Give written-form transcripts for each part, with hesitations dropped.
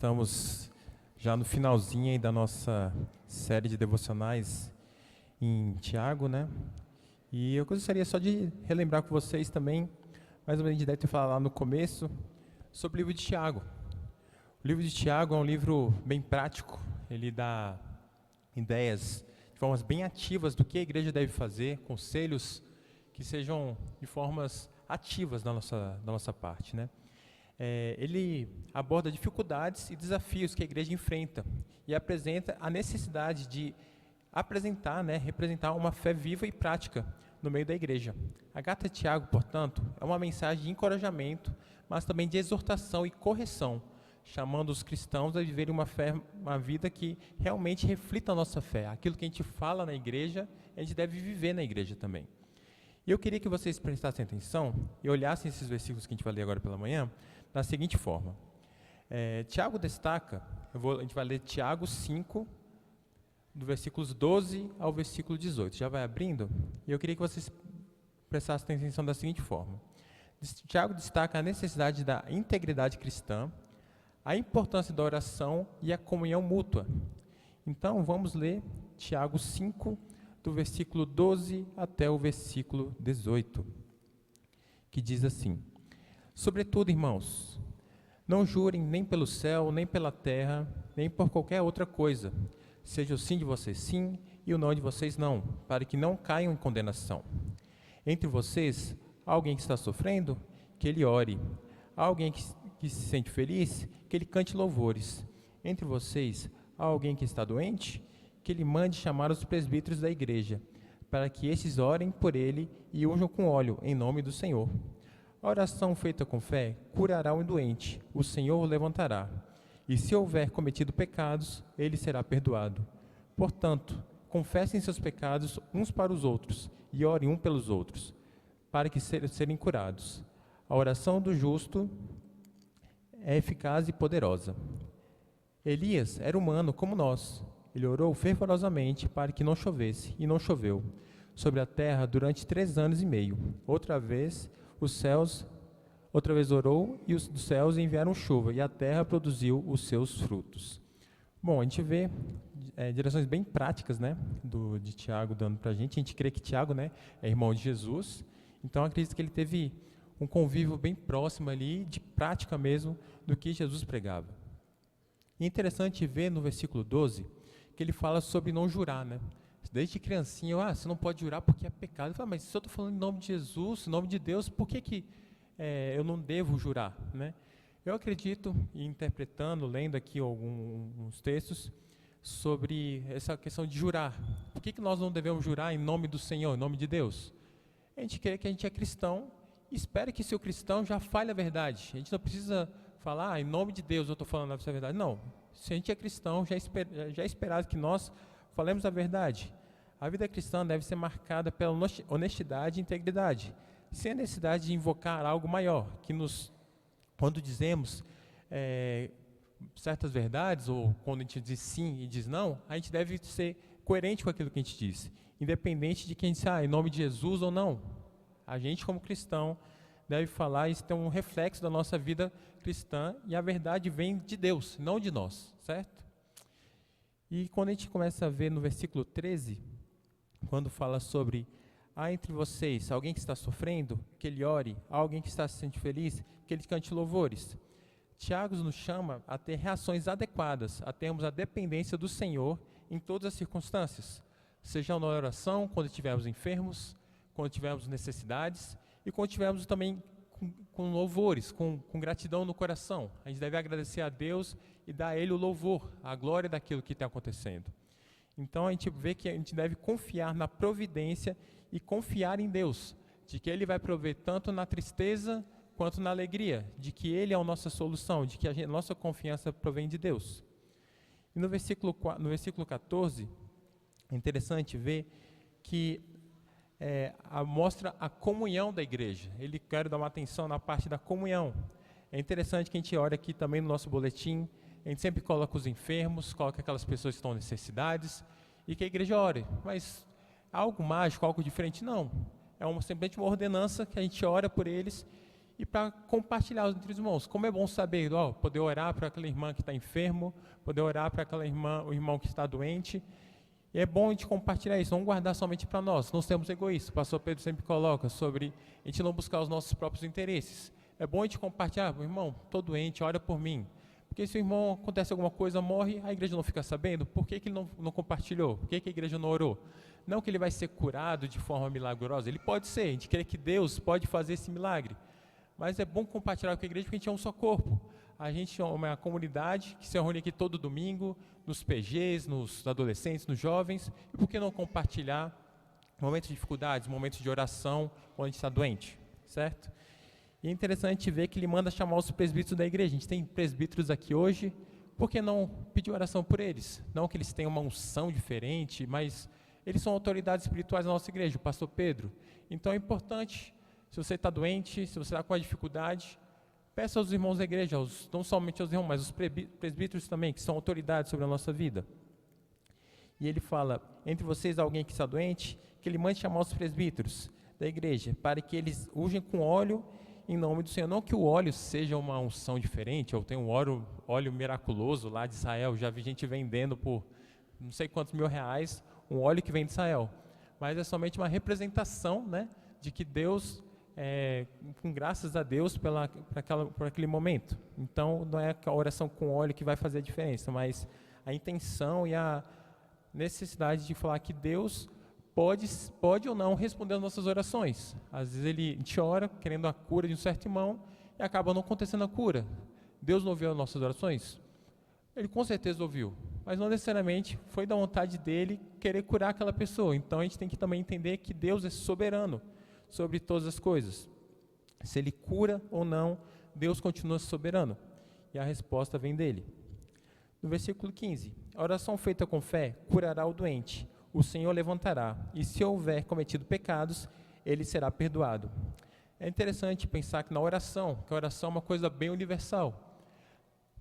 Estamos já no finalzinho aí da nossa série de devocionais em Tiago, né? E eu gostaria só de relembrar com vocês também, mais ou menos a gente deve ter falado lá no começo, sobre o livro de Tiago. O livro de Tiago é um livro bem prático, ele dá ideias de formas bem ativas do que a igreja deve fazer, conselhos que sejam de formas ativas da nossa parte, né? Ele aborda dificuldades e desafios que a igreja enfrenta e apresenta a necessidade de representar uma fé viva e prática no meio da igreja. A carta de Tiago, portanto, é uma mensagem de encorajamento, mas também de exortação e correção, chamando os cristãos a viverem uma vida que realmente reflita a nossa fé. Aquilo que a gente fala na igreja, a gente deve viver na igreja também. E eu queria que vocês prestassem atenção e olhassem esses versículos que a gente vai ler agora pela manhã, da seguinte forma. Tiago destaca, a gente vai ler Tiago 5, do versículos 12 ao versículo 18. Já vai abrindo? E eu queria que vocês prestassem atenção da seguinte forma. Tiago destaca a necessidade da integridade cristã, a importância da oração e a comunhão mútua. Então, vamos ler Tiago 5, do versículo 12 até o versículo 18, que diz assim: Sobretudo, irmãos, não jurem nem pelo céu, nem pela terra, nem por qualquer outra coisa. Seja o sim de vocês sim e o não de vocês não, para que não caiam em condenação. Entre vocês, há alguém que está sofrendo? Que ele ore. Há alguém que se sente feliz? Que ele cante louvores. Entre vocês, há alguém que está doente? Que ele mande chamar os presbíteros da igreja, para que estes orem por ele e unjam com óleo, em nome do Senhor. A oração feita com fé curará o doente, o Senhor o levantará. E se houver cometido pecados, ele será perdoado. Portanto, confessem seus pecados uns para os outros e orem um pelos outros, para que serem curados. A oração do justo é eficaz e poderosa. Elias era humano como nós. Ele orou fervorosamente para que não chovesse, e não choveu sobre a terra durante 3 anos e meio. Outra vez orou, e os céus enviaram chuva, e a terra produziu os seus frutos. Bom, a gente vê direções bem práticas, né, de Tiago dando para a gente crê que Tiago, né, é irmão de Jesus, então acredito que ele teve um convívio bem próximo ali, de prática mesmo, do que Jesus pregava. E é interessante ver no versículo 12, que ele fala sobre não jurar, né? Desde criancinha, você não pode jurar porque é pecado. Eu falo, mas se eu estou falando em nome de Jesus, em nome de Deus, por que eu não devo jurar, né? Eu acredito, interpretando, lendo aqui alguns textos, sobre essa questão de jurar. Por que nós não devemos jurar em nome do Senhor, em nome de Deus? A gente crê que a gente é cristão e espera que se o cristão já fale a verdade. A gente não precisa falar, em nome de Deus eu estou falando a verdade. Não, se a gente é cristão, já é esperado que nós falemos a verdade. A vida cristã deve ser marcada pela honestidade e integridade, sem a necessidade de invocar algo maior, quando dizemos certas verdades, ou quando a gente diz sim e diz não, a gente deve ser coerente com aquilo que a gente diz, independente de quem diz, em nome de Jesus ou não. A gente, como cristão, deve falar, isso tem um reflexo da nossa vida cristã, e a verdade vem de Deus, não de nós, certo? E quando a gente começa a ver no versículo 13, quando fala sobre, entre vocês, alguém que está sofrendo, que ele ore, alguém que está se sentindo feliz, que ele cante louvores. Tiago nos chama a ter reações adequadas, a termos a dependência do Senhor em todas as circunstâncias, seja na oração, quando estivermos enfermos, quando tivermos necessidades, e quando tivermos também com louvores, com gratidão no coração. A gente deve agradecer a Deus e dar a Ele o louvor, a glória daquilo que está acontecendo. Então a gente vê que a gente deve confiar na providência e confiar em Deus, de que Ele vai prover tanto na tristeza quanto na alegria, de que Ele é a nossa solução, de que a nossa confiança provém de Deus. E no versículo 14, é interessante ver que mostra a comunhão da igreja. Ele quer dar uma atenção na parte da comunhão. É interessante que a gente olha aqui também no nosso boletim, a gente sempre coloca os enfermos, coloca aquelas pessoas que estão em necessidades, e que a igreja ore. Mas algo mágico, algo diferente? Não. É simplesmente uma ordenança que a gente ora por eles e para compartilhar entre os irmãos. Como é bom saber, poder orar para aquela irmã que está enfermo, poder orar para aquela irmã, o irmão que está doente. E é bom a gente compartilhar isso, não guardar somente para nós. Não sermos egoístas. O pastor Pedro sempre coloca sobre a gente não buscar os nossos próprios interesses. É bom a gente compartilhar, irmão, estou doente, ora por mim. Porque se o irmão acontece alguma coisa, morre, a igreja não fica sabendo. Por que ele não compartilhou? Por que a igreja não orou? Não que ele vai ser curado de forma milagrosa. Ele pode ser, a gente crê que Deus pode fazer esse milagre. Mas é bom compartilhar com a igreja porque a gente é um só corpo. A gente é uma comunidade que se reúne aqui todo domingo, nos PGs, nos adolescentes, nos jovens. E por que não compartilhar momentos de dificuldades, momentos de oração, quando a gente está doente, certo? E é interessante ver que ele manda chamar os presbíteros da igreja. A gente tem presbíteros aqui hoje, por que não pedir oração por eles? Não que eles tenham uma unção diferente, mas eles são autoridades espirituais da nossa igreja, o pastor Pedro. Então é importante, se você está doente, se você está com uma dificuldade, peça aos irmãos da igreja, não somente aos irmãos, mas os presbíteros também, que são autoridades sobre a nossa vida. E ele fala, entre vocês alguém que está doente, que ele mande chamar os presbíteros da igreja, para que eles ungem com óleo em nome do Senhor. Não que o óleo seja uma unção diferente, ou tem um óleo miraculoso lá de Israel, já vi gente vendendo por não sei quantos R$1.000, um óleo que vem de Israel. Mas é somente uma representação, né, de que Deus, com graças a Deus por aquele momento. Então, não é a oração com óleo que vai fazer a diferença, mas a intenção e a necessidade de falar que Deus pode ou não responder às nossas orações. Às vezes a gente ora querendo a cura de um certo irmão e acaba não acontecendo a cura. Deus não ouviu as nossas orações? Ele com certeza ouviu, mas não necessariamente foi da vontade dele querer curar aquela pessoa. Então a gente tem que também entender que Deus é soberano sobre todas as coisas. Se ele cura ou não, Deus continua soberano. E a resposta vem dele. No versículo 15, a oração feita com fé curará o doente. O Senhor levantará, e se houver cometido pecados, ele será perdoado. É interessante pensar que a oração é uma coisa bem universal.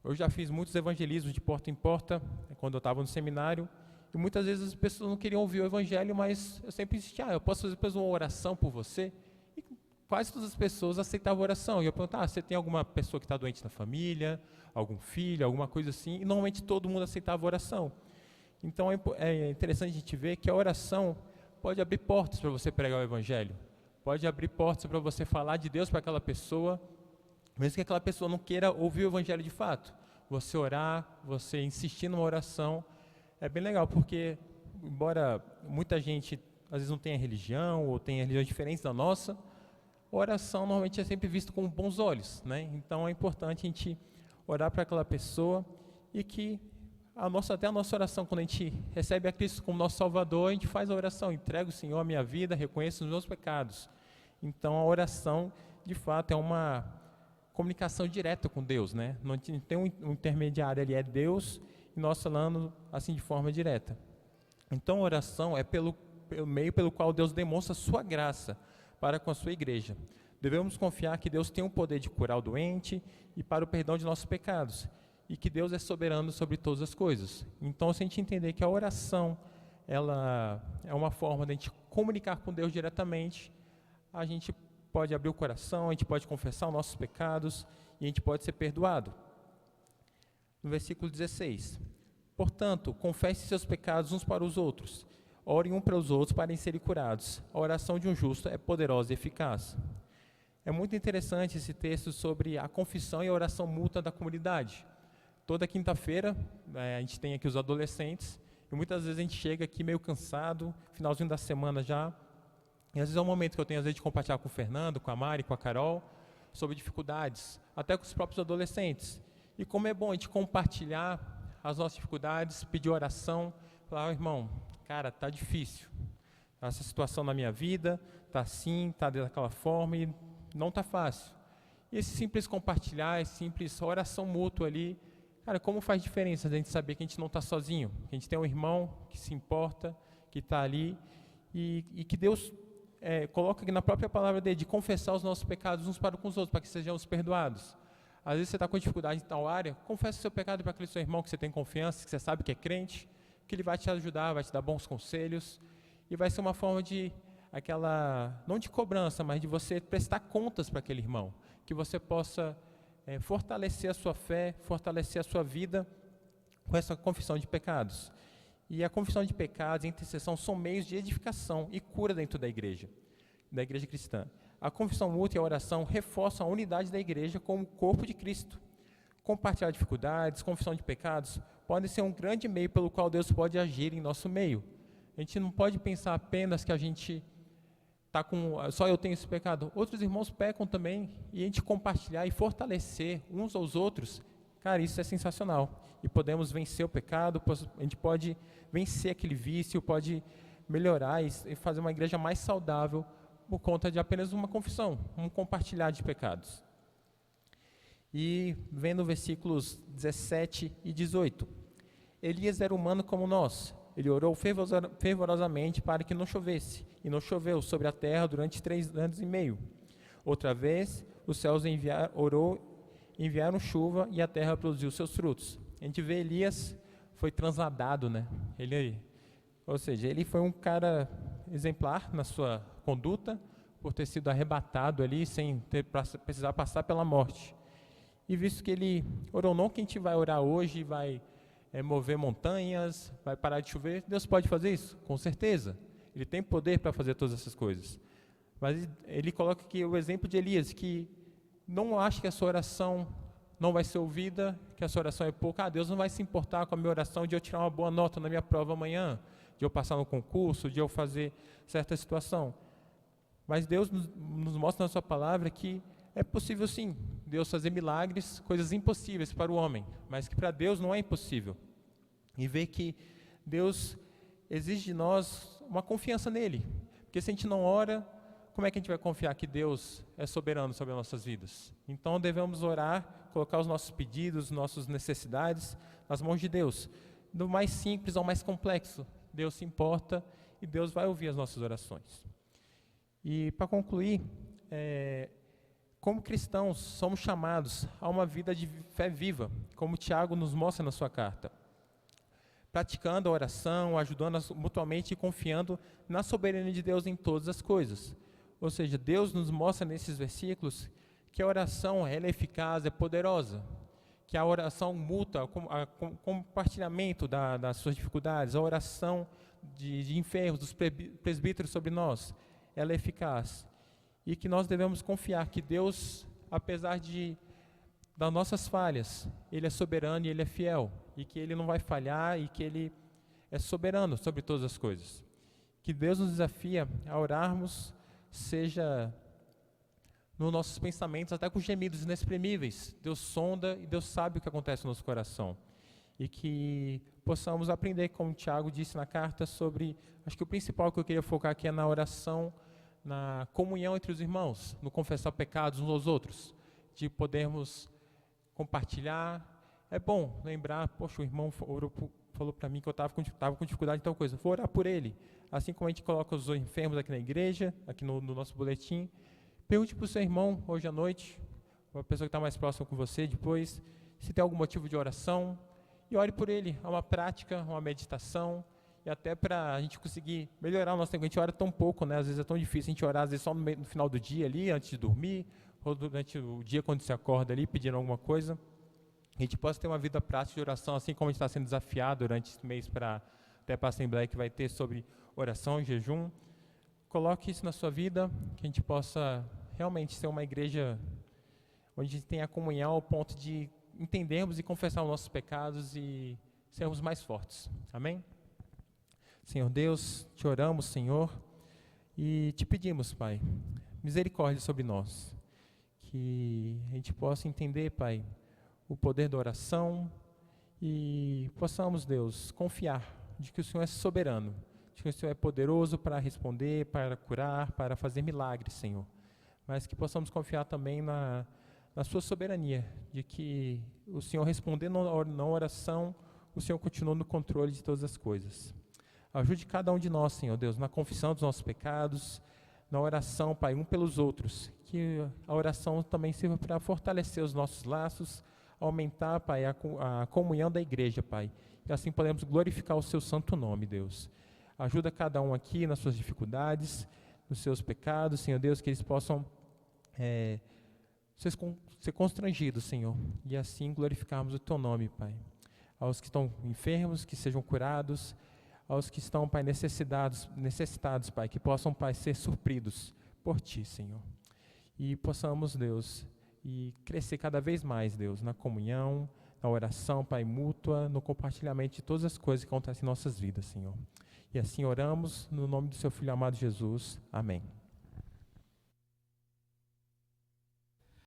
Eu já fiz muitos evangelismos de porta em porta, quando eu estava no seminário, e muitas vezes as pessoas não queriam ouvir o evangelho, mas eu sempre insistia, eu posso fazer depois uma oração por você? E quase todas as pessoas aceitavam a oração. E eu perguntava, você tem alguma pessoa que está doente na família, algum filho, alguma coisa assim? E normalmente todo mundo aceitava a oração. Então é interessante a gente ver que a oração pode abrir portas para você pregar o evangelho, pode abrir portas para você falar de Deus para aquela pessoa, mesmo que aquela pessoa não queira ouvir o evangelho de fato. Você orar, você insistir numa oração, é bem legal, porque embora muita gente às vezes não tenha religião ou tenha religiões diferentes da nossa, a oração normalmente é sempre vista com bons olhos, né? Então é importante a gente orar para aquela pessoa e que até a nossa oração, quando a gente recebe a Cristo como nosso Salvador, a gente faz a oração, entrega o Senhor a minha vida, reconheço os meus pecados. Então a oração, de fato, é uma comunicação direta com Deus, né? Não tem um intermediário ali, é Deus, e nós falando assim de forma direta. Então a oração é pelo meio pelo qual Deus demonstra a sua graça para com a sua igreja. Devemos confiar que Deus tem o poder de curar o doente e para o perdão de nossos pecados, e que Deus é soberano sobre todas as coisas. Então, se a gente entender que a oração ela é uma forma de a gente comunicar com Deus diretamente, a gente pode abrir o coração, a gente pode confessar os nossos pecados e a gente pode ser perdoado. No versículo 16, portanto, confesse seus pecados uns para os outros, orem um para os outros para serem curados. A oração de um justo é poderosa e eficaz. É muito interessante esse texto sobre a confissão e a oração mútua da comunidade. Toda quinta-feira, a gente tem aqui os adolescentes, e muitas vezes a gente chega aqui meio cansado, finalzinho da semana já, e às vezes é um momento que eu tenho às vezes de compartilhar com o Fernando, com a Mari, com a Carol, sobre dificuldades, até com os próprios adolescentes. E como é bom a gente compartilhar as nossas dificuldades, pedir oração, falar, irmão, cara, tá difícil, essa situação na minha vida, tá assim, tá daquela forma, e não tá fácil. E esse simples compartilhar, esse simples oração mútua ali, cara, como faz diferença a gente saber que a gente não está sozinho, que a gente tem um irmão que se importa, que está ali, e que Deus coloca aqui na própria palavra dele, de confessar os nossos pecados uns para com os outros, para que sejamos perdoados. Às vezes você está com dificuldade em tal área, confessa o seu pecado para aquele seu irmão que você tem confiança, que você sabe que é crente, que ele vai te ajudar, vai te dar bons conselhos, e vai ser uma forma de, não de cobrança, mas de você prestar contas para aquele irmão, que você possa fortalecer a sua fé, fortalecer a sua vida com essa confissão de pecados. E a confissão de pecados e a intercessão são meios de edificação e cura dentro da igreja cristã. A confissão mútua e a oração reforçam a unidade da igreja como corpo de Cristo. Compartilhar dificuldades, confissão de pecados, podem ser um grande meio pelo qual Deus pode agir em nosso meio. A gente não pode pensar apenas que a gente está com, só eu tenho esse pecado. Outros irmãos pecam também, e a gente compartilhar e fortalecer uns aos outros, cara, isso é sensacional. E podemos vencer o pecado, a gente pode vencer aquele vício, pode melhorar e fazer uma igreja mais saudável por conta de apenas uma confissão, um compartilhar de pecados. E vendo versículos 17 e 18. Elias era humano como nós. Ele orou fervorosamente para que não chovesse, e não choveu sobre a terra durante 3 anos e meio. Outra vez, os céus enviaram chuva e a terra produziu seus frutos. A gente vê Elias foi transladado, né? Ou seja, ele foi um cara exemplar na sua conduta, por ter sido arrebatado ali, sem precisar passar pela morte. E visto que ele orou, não que a gente vai orar hoje, vai mover montanhas, vai parar de chover, Deus pode fazer isso? Com certeza. Ele tem poder para fazer todas essas coisas. Mas ele coloca aqui o exemplo de Elias, que não acha que a sua oração não vai ser ouvida, que a sua oração é pouca. Deus não vai se importar com a minha oração de eu tirar uma boa nota na minha prova amanhã, de eu passar no concurso, de eu fazer certa situação. Mas Deus nos mostra na sua palavra que é possível sim, Deus fazer milagres, coisas impossíveis para o homem, mas que para Deus não é impossível. E ver que Deus exige de nós uma confiança nele. Porque se a gente não ora, como é que a gente vai confiar que Deus é soberano sobre as nossas vidas? Então devemos orar, colocar os nossos pedidos, nossas necessidades nas mãos de Deus. Do mais simples ao mais complexo, Deus se importa e Deus vai ouvir as nossas orações. E para concluir, como cristãos, somos chamados a uma vida de fé viva, como Tiago nos mostra na sua carta. Praticando a oração, ajudando mutuamente e confiando na soberania de Deus em todas as coisas. Ou seja, Deus nos mostra nesses versículos que a oração ela é eficaz, é poderosa. Que a oração mútua, o compartilhamento das suas dificuldades, a oração de enfermos, dos presbíteros sobre nós, ela é eficaz. E que nós devemos confiar que Deus, apesar das nossas falhas, Ele é soberano e Ele é fiel, e que Ele não vai falhar e que Ele é soberano sobre todas as coisas. Que Deus nos desafia a orarmos, seja nos nossos pensamentos, até com gemidos inexprimíveis. Deus sonda e Deus sabe o que acontece no nosso coração. E que possamos aprender, como o Tiago disse na carta, sobre, acho que o principal que eu queria focar aqui é na oração, na comunhão entre os irmãos, no confessar pecados uns aos outros, de podermos compartilhar. É bom lembrar, poxa, o irmão falou para mim que eu estava com dificuldade em tal coisa, vou orar por ele. Assim como a gente coloca os enfermos aqui na igreja, aqui no nosso boletim, pergunte para o seu irmão hoje à noite, uma pessoa que está mais próxima com você depois, se tem algum motivo de oração, e ore por ele. É uma prática, uma meditação, e até para a gente conseguir melhorar o nosso tempo. A gente ora tão pouco, né? Às vezes é tão difícil a gente orar, às vezes só no final do dia ali, antes de dormir, ou durante o dia quando se acorda ali, pedindo alguma coisa. A gente possa ter uma vida prática de oração, assim como a gente está sendo desafiado durante esse mês até para a Assembleia que vai ter sobre oração e jejum. Coloque isso na sua vida, que a gente possa realmente ser uma igreja onde a gente tenha a comunhão ao ponto de entendermos e confessar os nossos pecados e sermos mais fortes. Amém? Senhor Deus, te oramos, Senhor, e te pedimos, Pai, misericórdia sobre nós, que a gente possa entender, Pai, o poder da oração e possamos, Deus, confiar de que o Senhor é soberano, de que o Senhor é poderoso para responder, para curar, para fazer milagres, Senhor, mas que possamos confiar também na sua soberania, de que o Senhor respondendo na oração, o Senhor continua no controle de todas as coisas. Ajude cada um de nós, Senhor Deus, na confissão dos nossos pecados, na oração, Pai, um pelos outros. Que a oração também sirva para fortalecer os nossos laços, aumentar, Pai, a comunhão da igreja, Pai. E assim podemos glorificar o seu santo nome, Deus. Ajuda cada um aqui nas suas dificuldades, nos seus pecados, Senhor Deus, que eles possam ser constrangidos, Senhor, e assim glorificarmos o Teu nome, Pai. Aos que estão enfermos, que sejam curados, aos que estão, Pai, necessitados, Pai, que possam, Pai, ser supridos por Ti, Senhor. E possamos, Deus, e crescer cada vez mais, Deus, na comunhão, na oração, Pai, mútua, no compartilhamento de todas as coisas que acontecem em nossas vidas, Senhor. E assim oramos no nome do Seu Filho amado Jesus. Amém.